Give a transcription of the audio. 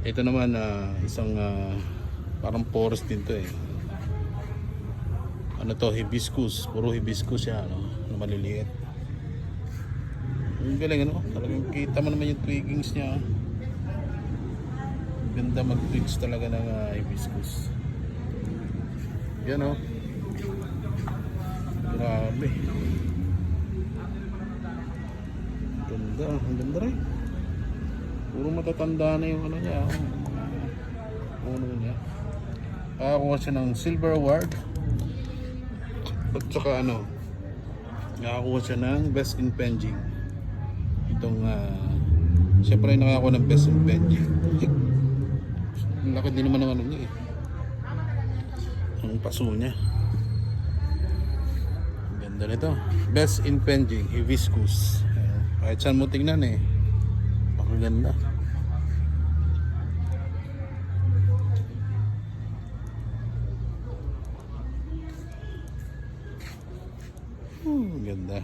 Ito naman isang parang forest din to eh. Ano to, hibiscus. Puro hibiscus siya, ano, na maliliit. Ang galing, ano? Talagang kita mo naman yung twiggings niya. Ganda mag-twigs talaga ng hibiscus. Yan, oh. Grabe. Ganda, ang ganda rin. Puro matatanda na yung ano niya. Puno niya. Nakakuha siya ng silver award. At saka ano, nakakuha siya ng best in penjing. Itong siyempre nakakuha ng best in penjing. Ang laki din naman ng ano niya eh. Ang paso niya. Ang ganda nito. Best in penjing, hibiscus. Kahit saan mo tingnan eh. Ganda. Ganda.